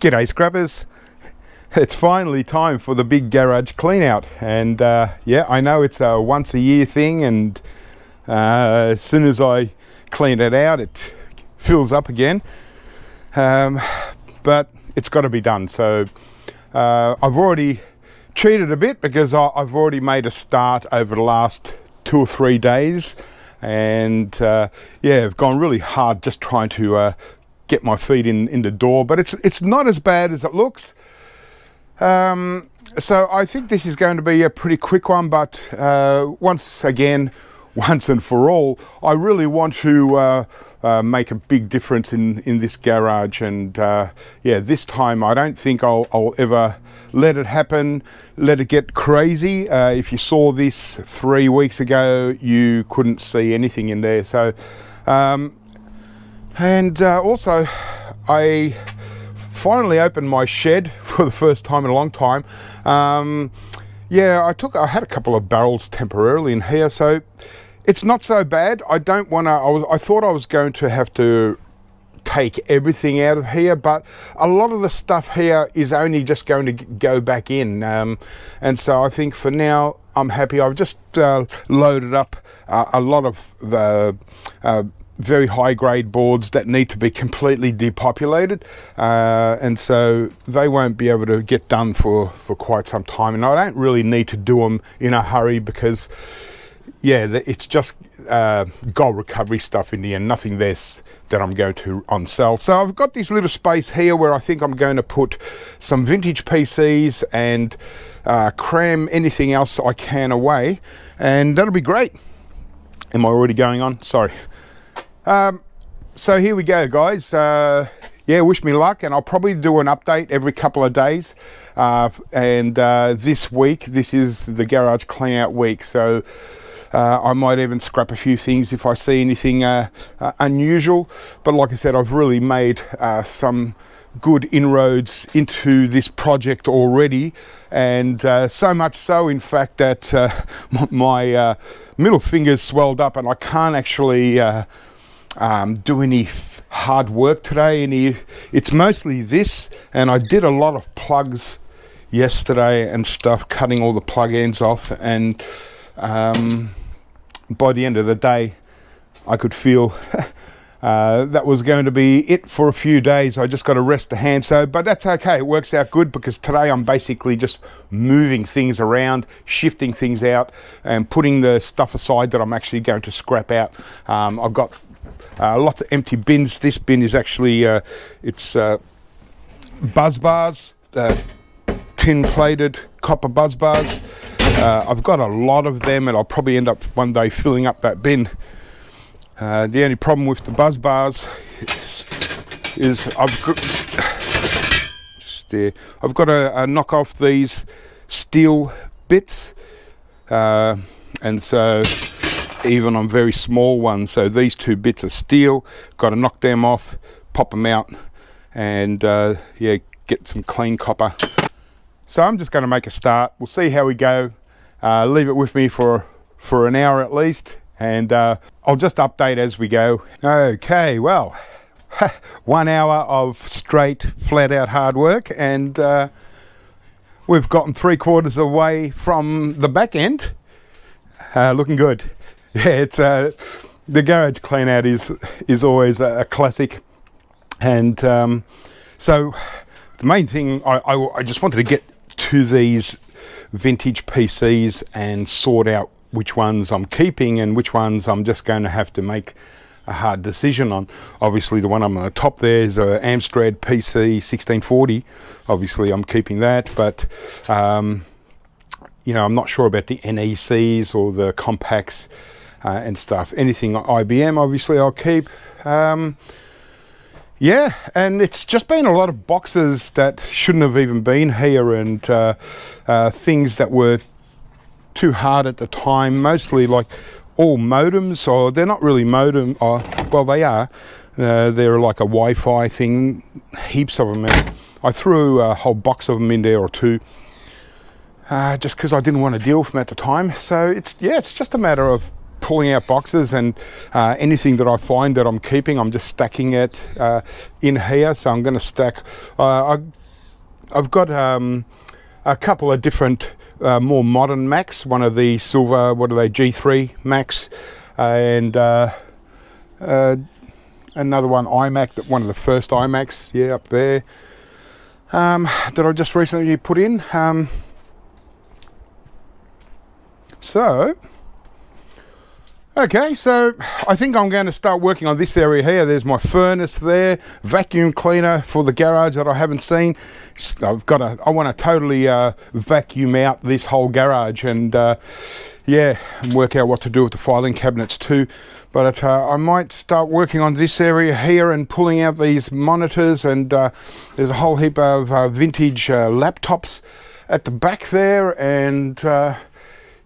G'day scrappers, it's finally time for the big garage clean out, and yeah, I know it's a once a year thing, and as soon as I clean it out it fills up again, but it's got to be done. So I've already cheated a bit because I've already made a start over the last 2 or 3 days, and yeah, I've gone really hard just trying to get my feet in the door, but it's not as bad as it looks. So I think this is going to be a pretty quick one, but once and for all, I really want to make a big difference in this garage, and yeah, this time I don't think I'll ever let it happen, let it get crazy. If you saw this 3 weeks ago, you couldn't see anything in there. So and also, I finally opened my shed for the first time in a long time. Yeah, I had a couple of barrels temporarily in here, so it's not so bad. I don't want to. I thought I was going to have to take everything out of here, but a lot of the stuff here is only just going to go back in, and so I think for now I'm happy. I've just loaded up a lot of very high grade boards that need to be completely depopulated, and so they won't be able to get done for quite some time, and I don't really need to do them in a hurry because yeah, it's just gold recovery stuff in the end, nothing less that I'm going to on sell. So I've got this little space here where I think I'm going to put some vintage PCs and cram anything else I can away, and that'll be great. Am I already going on? Sorry. So here we go, guys. Yeah, wish me luck, and I'll probably do an update every couple of days, and this week, this is the garage clean out week, so I might even scrap a few things if I see anything unusual, but like I said, I've really made some good inroads into this project already, and so much so in fact that my middle finger's swelled up and I can't actually do any hard work today. It's mostly this, and I did a lot of plugs yesterday and stuff, cutting all the plug ends off, and by the end of the day I could feel that was going to be it for a few days. I just got to rest the hand, but that's okay. It works out good because today I'm basically just moving things around, shifting things out, and putting the stuff aside that I'm actually going to scrap out. I've got lots of empty bins. This bin is actually it's buzz bars, tin plated copper buzz bars. I've got a lot of them, and I'll probably end up one day filling up that bin. The only problem with the buzz bars is I've got to knock off these steel bits, and so even on very small ones, so these 2 bits are steel, got to knock them off, pop them out, and yeah, get some clean copper. So I'm just going to make a start. We'll see how we go. Leave it with me for an hour at least, and I'll just update as we go. Okay, well, 1 hour of straight flat out hard work, and we've gotten 3/4 of the way from the back end. Looking good. Yeah, it's the garage clean out is always a classic, and so the main thing I just wanted to get to these vintage PCs and sort out which ones I'm keeping and which ones I'm just going to have to make a hard decision on. Obviously the one on the top there is a Amstrad PC 1640. Obviously I'm keeping that, but you know, I'm not sure about the NECs or the compacts and stuff. Anything IBM obviously I'll keep. Yeah, and it's just been a lot of boxes that shouldn't have even been here, and things that were too hard at the time, mostly like all modems, or they're not really modem, or well they are, they're like a Wi-Fi thing, heaps of them, and I threw a whole box of them in there or two, just because I didn't want to deal with them at the time. So it's just a matter of pulling out boxes, and anything that I find that I'm keeping, I'm just stacking it in here. So I'm going to stack. I've got a couple of different more modern Macs. One of the silver, what are they, G3 Macs, and another one iMac, one of the first iMacs, yeah, up there, that I just recently put in. Okay, so I think I'm going to start working on this area here. There's my furnace there, vacuum cleaner for the garage that I haven't seen. I want to totally vacuum out this whole garage, and yeah, and work out what to do with the filing cabinets too. But I might start working on this area here and pulling out these monitors, and there's a whole heap of vintage laptops at the back there, and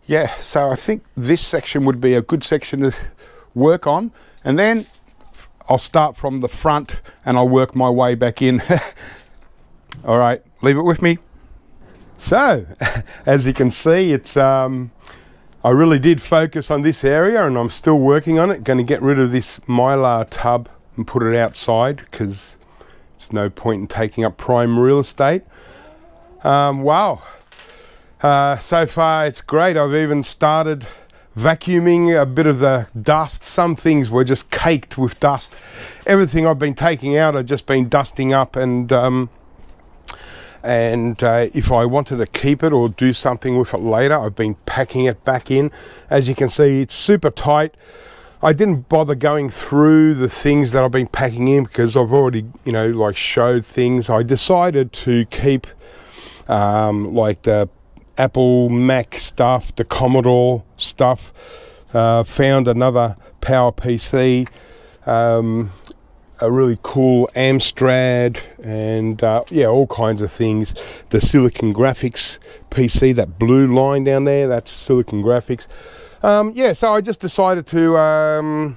yeah, so I think this section would be a good section to work on, and then I'll start from the front and I'll work my way back in. All right, leave it with me. So, as you can see, it's I really did focus on this area, and I'm still working on it. Going to get rid of this Mylar tub and put it outside, because it's no point in taking up prime real estate. Wow. So far it's great. I've even started vacuuming a bit of the dust. Some things were just caked with dust. Everything I've been taking out I've just been dusting up, and if I wanted to keep it or do something with it later, I've been packing it back in. As you can see, it's super tight. I didn't bother going through the things that I've been packing in, because I've already, like, showed things. I decided to keep like the Apple Mac stuff, the Commodore stuff, found another PowerPC, a really cool Amstrad, and yeah, all kinds of things. The Silicon Graphics PC, that blue line down there, that's Silicon Graphics. Yeah, so I just decided to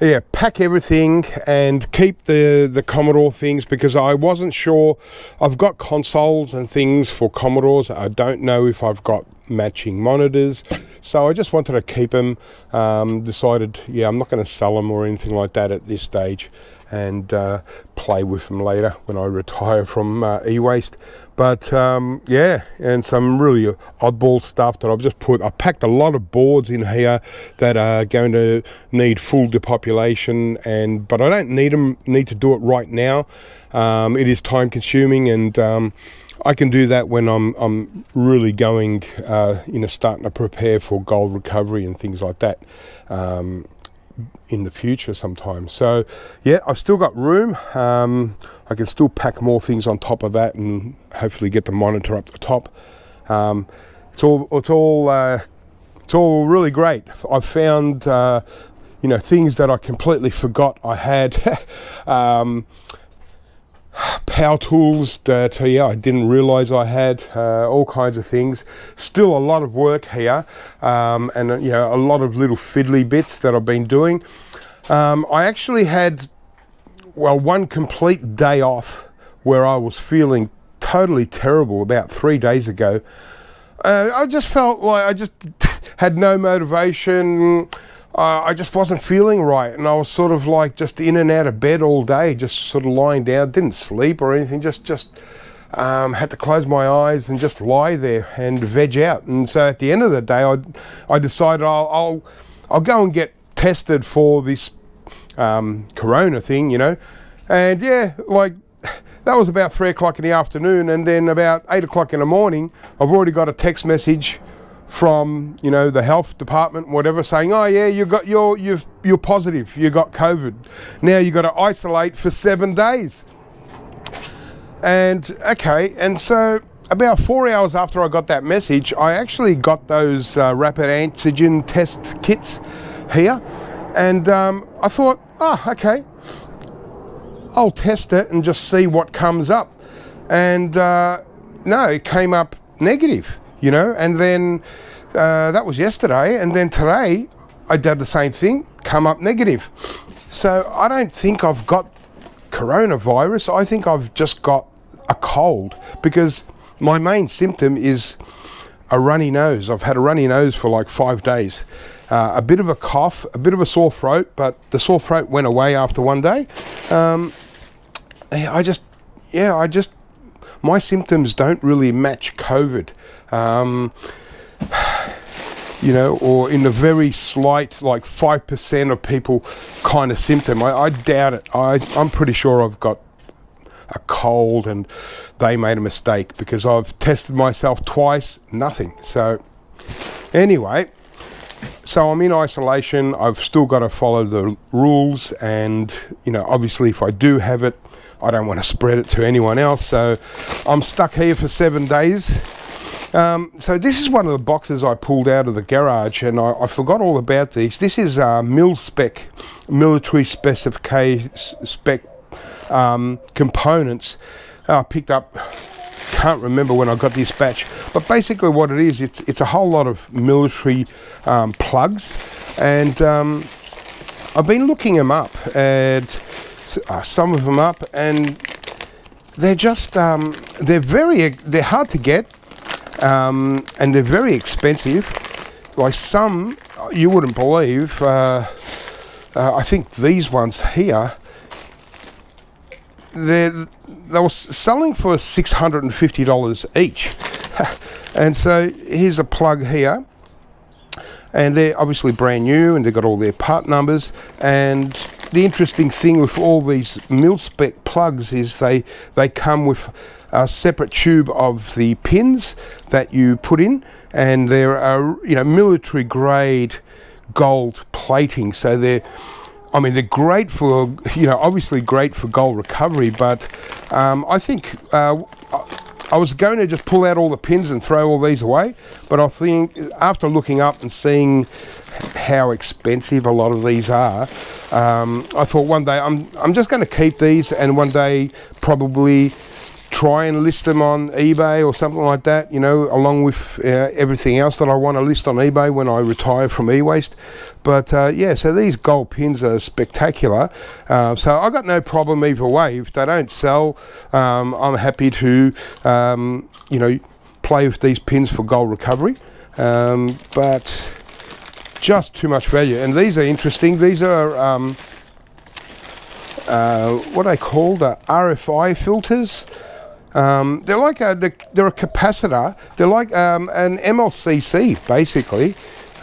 yeah, pack everything and keep the Commodore things, because I wasn't sure. I've got consoles and things for Commodores. I don't know if I've got matching monitors, so I just wanted to keep them. Decided, yeah, I'm not going to sell them or anything like that at this stage, and play with them later when I retire from e-waste. But yeah, and some really oddball stuff that I've just put. I packed a lot of boards in here that are going to need full depopulation, but I don't need to do it right now. It is time consuming, and I can do that when I'm really going, starting to prepare for gold recovery and things like that in the future sometime. So yeah, I've still got room. I can still pack more things on top of that, and hopefully get the monitor up the top. It's all really great. I've found things that I completely forgot I had. Power tools that I didn't realize I had, all kinds of things. Still a lot of work here, and a lot of little fiddly bits that I've been doing. I actually had one complete day off where I was feeling totally terrible about 3 days ago. I just felt like I just had no motivation. I just wasn't feeling right, and I was sort of like just in and out of bed all day, just sort of lying down, didn't sleep or anything, just had to close my eyes and just lie there and veg out. And so at the end of the day, I decided I'll go and get tested for this corona thing, and yeah, like that was about 3 o'clock in the afternoon, and then about 8 o'clock in the morning, I've already got a text message from the health department, whatever, saying, oh yeah, you're positive, you got COVID. Now you got to isolate for 7 days. And okay, and so about 4 hours after I got that message, I actually got those rapid antigen test kits here, and I thought, okay, I'll test it and just see what comes up. And no, it came up negative. And then that was yesterday, and then today I did the same thing, come up negative. So I don't think I've got coronavirus. I think I've just got a cold, because my main symptom is a runny nose. I've had a runny nose for like 5 days. a bit of a cough, a bit of a sore throat, but the sore throat went away after one day. I just, my symptoms don't really match COVID. You know, or in a very slight, like 5% of people kind of symptom. I doubt it. I'm pretty sure I've got a cold and they made a mistake, because I've tested myself twice, nothing. So anyway, so I'm in isolation. I've still got to follow the rules, and you know, obviously if I do have it, I don't want to spread it to anyone else. So I'm stuck here for 7 days. So this is one of the boxes I pulled out of the garage, and I forgot all about these. This is mil-spec, military spec components I picked up. Can't remember when I got this batch, but basically what it is, it's a whole lot of military plugs, and I've been looking them up, and some of them up, and they're just they're hard to get. And they're very expensive. Like some, you wouldn't believe. I think these ones here, they were selling for $650 each. And so here's a plug here, and they're obviously brand new, and they've got all their part numbers. And the interesting thing with all these mil-spec plugs is they come with a separate tube of the pins that you put in, and they're military grade gold plating. So they're great for, obviously great for gold recovery, but I think I was going to just pull out all the pins and throw all these away, but I think after looking up and seeing how expensive a lot of these are, I thought one day I'm just going to keep these, and one day probably try and list them on eBay or something like that, along with everything else that I want to list on eBay when I retire from e-waste. But so these gold pins are spectacular. So I got no problem either way. If they don't sell, I'm happy to play with these pins for gold recovery. But just too much value. And these are interesting. These are what I call the RFI filters. They're like they're a capacitor. They're like an MLCC basically.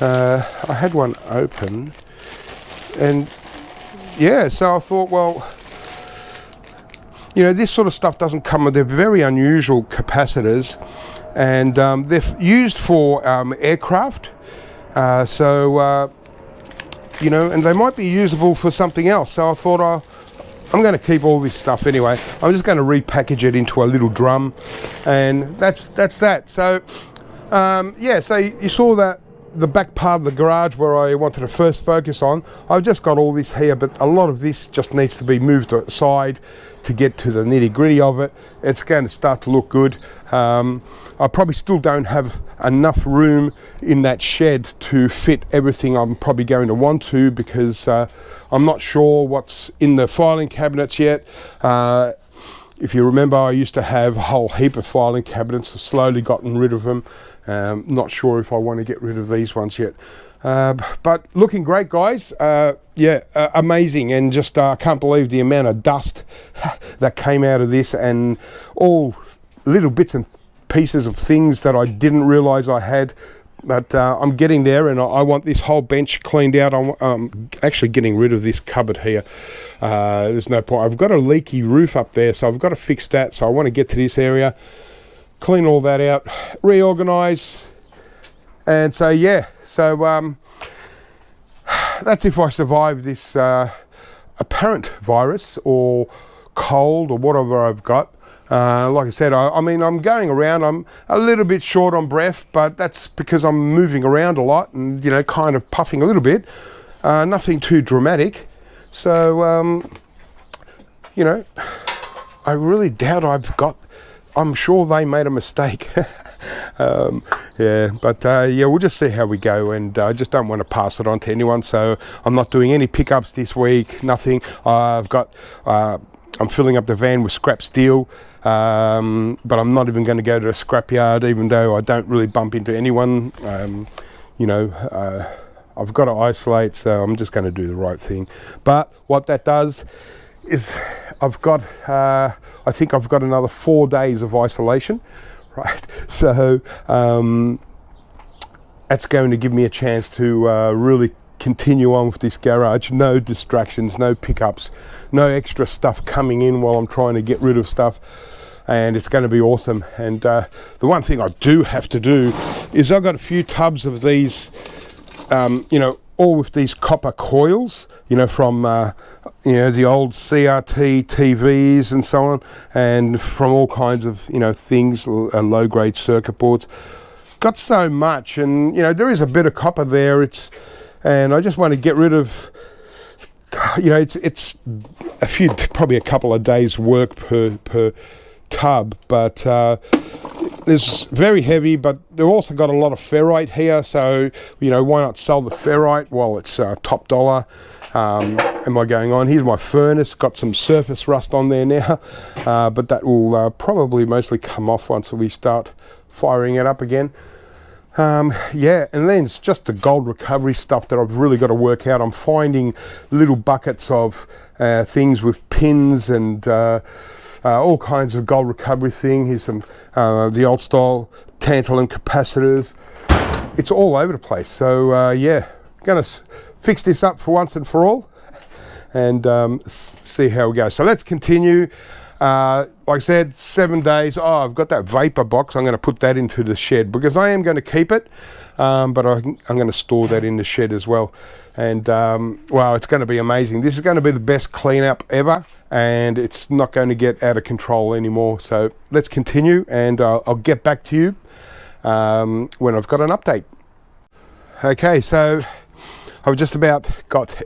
I had one open, and so I thought, well, this sort of stuff doesn't come with. They're very unusual capacitors, and they're used for aircraft. And they might be usable for something else. So I thought, I'm going to keep all this stuff anyway. I'm just going to repackage it into a little drum, and that's that. So so you saw that the back part of the garage where I wanted to first focus on. I've just got all this here, but a lot of this just needs to be moved aside to get to the nitty gritty of it. It's going to start to look good. I probably still don't have enough room in that shed to fit everything I'm probably going to want to, because I'm not sure what's in the filing cabinets yet. If you remember, I used to have a whole heap of filing cabinets. I've slowly gotten rid of them. Not sure if I want to get rid of these ones yet. But looking great, guys. Amazing, and just can't believe the amount of dust that came out of this, and all little bits and pieces of things that I didn't realize I had. But I'm getting there, and I want this whole bench cleaned out. I'm actually getting rid of this cupboard here. There's no point. I've got a leaky roof up there, so I've got to fix that. So I want to get to this area, clean all that out, reorganize, and so that's if I survive this apparent virus or cold or whatever I've got. Like I said, I'm going around. I'm a little bit short on breath, but that's because I'm moving around a lot and kind of puffing a little bit. Nothing too dramatic. So I really doubt I'm sure they made a mistake. We'll just see how we go, and I just don't want to pass it on to anyone. So I'm not doing any pickups this week. Nothing. I'm filling up the van with scrap steel, but I'm not even going to go to a scrapyard, even though I don't really bump into anyone. I've got to isolate, so I'm just going to do the right thing. But what that does is I've got, I think I've got another 4 days of isolation, right? So that's going to give me a chance to really continue on with this garage. No distractions, no pickups, no extra stuff coming in while I'm trying to get rid of stuff. And it's going to be awesome. And the one thing I do have to do is I've got a few tubs of these, you know, all with these copper coils, you know, from, you know, the old CRT TVs and so on, and from all kinds of, you know, things, low-grade circuit boards. Got so much, and, you know, there is a bit of copper there. And I just want to get rid of, you know, it's a few, probably a couple of days work per tub, but it's very heavy, but they've also got a lot of ferrite here, so, you know, why not sell the ferrite while it's top dollar? Am I going on? Here's my furnace, got some surface rust on there now, but that will probably mostly come off once we start firing it up again. Yeah, and then it's just the gold recovery stuff that I've really got to work out. I'm finding little buckets of things with pins and all kinds of gold recovery thing. Here's some the old style tantalum capacitors. It's all over the place. So yeah, gonna fix this up for once and for all, and see how we go. So let's continue. Like I said, 7 days. Oh, I've got that vapor box. I'm going to put that into the shed because I am going to keep it, but I'm going to store that in the shed as well. And wow, it's going to be amazing. This is going to be the best cleanup ever, and it's not going to get out of control anymore. So let's continue, and I'll get back to you when I've got an update. Okay, so I've just about got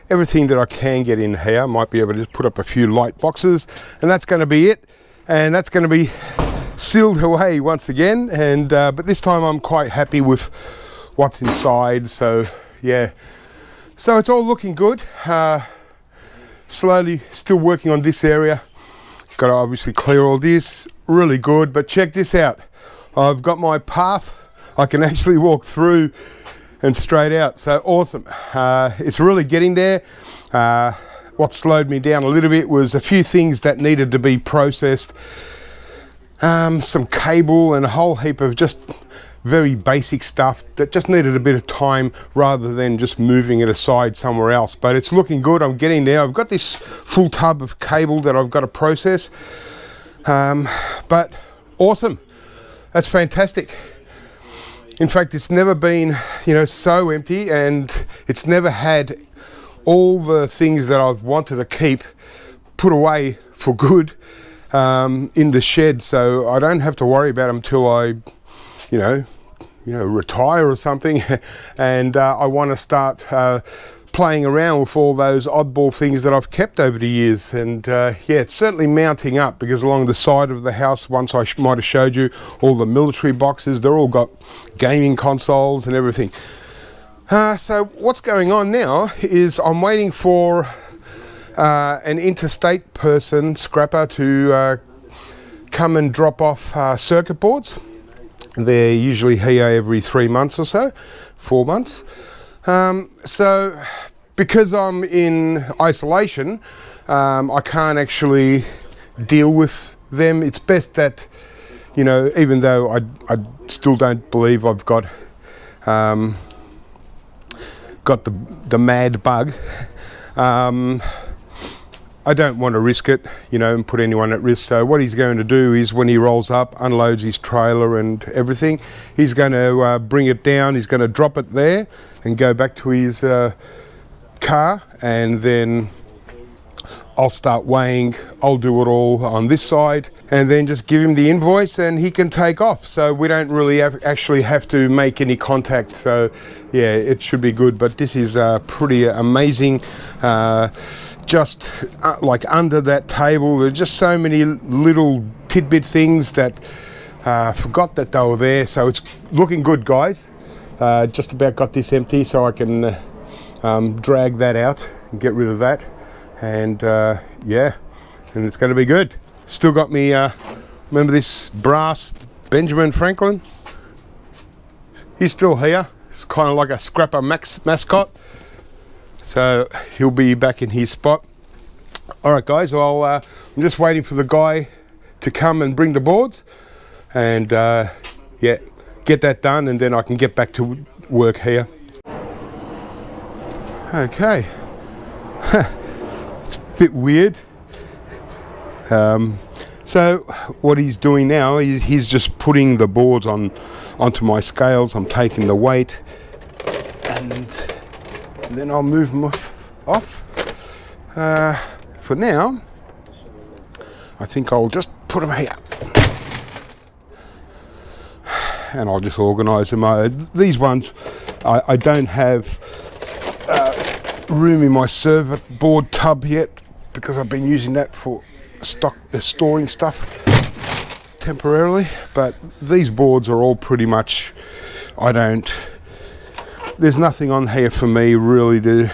everything that I can get in here. I might be able to just put up a few light boxes, and that's going to be it. And that's going to be sealed away once again. And but this time I'm quite happy with what's inside. So yeah, so it's all looking good. Slowly, still working on this area. Got to obviously clear all this. Really good. But check this out. I've got my path. I can actually walk through and straight out, so awesome. It's really getting there. What slowed me down a little bit was a few things that needed to be processed, some cable and a whole heap of just very basic stuff that just needed a bit of time rather than just moving it aside somewhere else. But it's looking good. I'm getting there. I've got this full tub of cable that I've got to process, but awesome. That's fantastic. In fact, it's never been, you know, so empty, and it's never had all the things that I've wanted to keep put away for good in the shed, so I don't have to worry about them till I, you know, retire or something, and I want to start playing around with all those oddball things that I've kept over the years. And yeah, it's certainly mounting up, because along the side of the house, once I might have showed you all the military boxes, they're all got gaming consoles and everything. So what's going on now is I'm waiting for an interstate person, scrapper, to come and drop off circuit boards. They're usually here every 3 months or so, 4 months. So because I'm in isolation, I can't actually deal with them. It's best that, you know, even though I still don't believe I've got the mad bug, I don't want to risk it, you know, and put anyone at risk. So what he's going to do is, when he rolls up, unloads his trailer and everything, he's going to bring it down, he's going to drop it there and go back to his car, and then I'll start weighing. I'll do it all on this side, and then just give him the invoice and he can take off. So we don't really actually have to make any contact. So yeah, it should be good. But this is pretty amazing. Just like under that table, there are just so many little tidbit things that forgot that they were there. So it's looking good, guys. Just about got this empty, so I can drag that out and get rid of that. And yeah, and it's going to be good. Still got me, remember this brass Benjamin Franklin? He's still here. It's kind of like a scrapper mascot. So he'll be back in his spot. All right, guys. Well, I'm just waiting for the guy to come and bring the boards, and yeah, get that done, and then I can get back to work here. Okay. It's a bit weird. So what he's doing now is he's just putting the boards onto my scales. I'm taking the weight, and then I'll move them off. For now, I think I'll just put them here, and I'll just organise them. These ones, I don't have room in my server board tub yet, because I've been using that for storing stuff temporarily. But these boards are all pretty much, there's nothing on here for me really.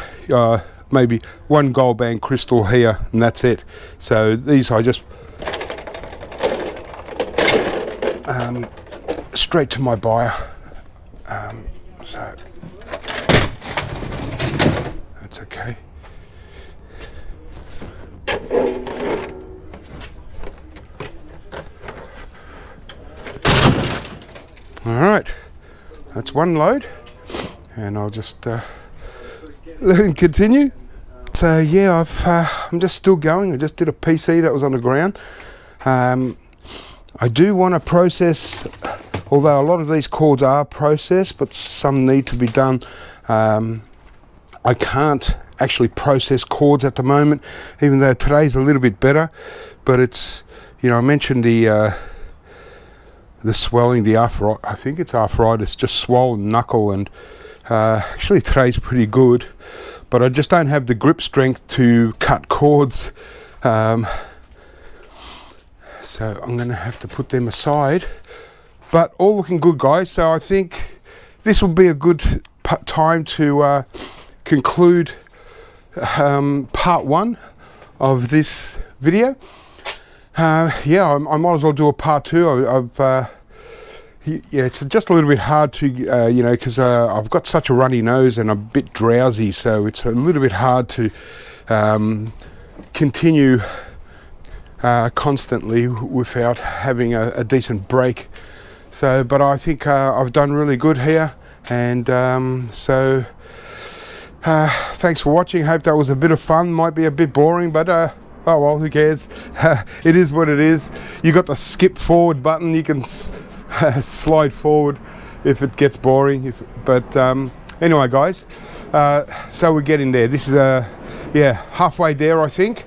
Maybe one gold band crystal here, and that's it. So these I just straight to my buyer. So that's okay. All right, that's one load, and I'll just let him continue. So yeah, I'm just still going. I just did a PC that was on the ground. I do want to process, although a lot of these cords are processed, but some need to be done. I can't actually process cords at the moment, even though today's a little bit better. But it's, I mentioned the swelling, I think it's arthritis, just swollen knuckle, and actually today's pretty good, but I just don't have the grip strength to cut cords. So I'm going to have to put them aside. But all looking good, guys. So I think this will be a good time to conclude part one of this video. Yeah, I might as well do a part two. Yeah, it's just a little bit hard to, because I've got such a runny nose and I'm a bit drowsy, so it's a little bit hard to continue constantly without having a decent break. So, but I think I've done really good here, and so thanks for watching. Hope that was a bit of fun. Might be a bit boring, but oh well, who cares? It is what it is. You got the skip forward button. You can slide forward if it gets boring. But anyway, guys, so we're getting there. This is halfway there, I think.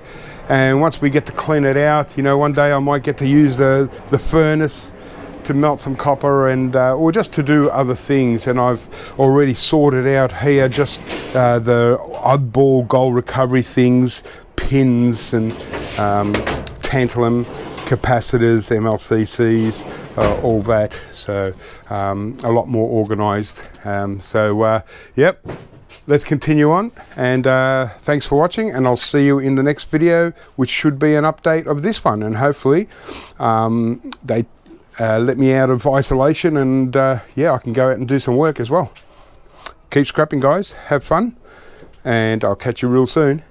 And once we get to clean it out, one day I might get to use the furnace to melt some copper, and or just to do other things. And I've already sorted out here just the oddball gold recovery things, pins and tantalum capacitors, MLCCs, all that. So a lot more organized. Yep, let's continue on, and thanks for watching, and I'll see you in the next video, which should be an update of this one, and hopefully they let me out of isolation, and yeah, I can go out and do some work as well. Keep scrapping, guys, have fun, and I'll catch you real soon.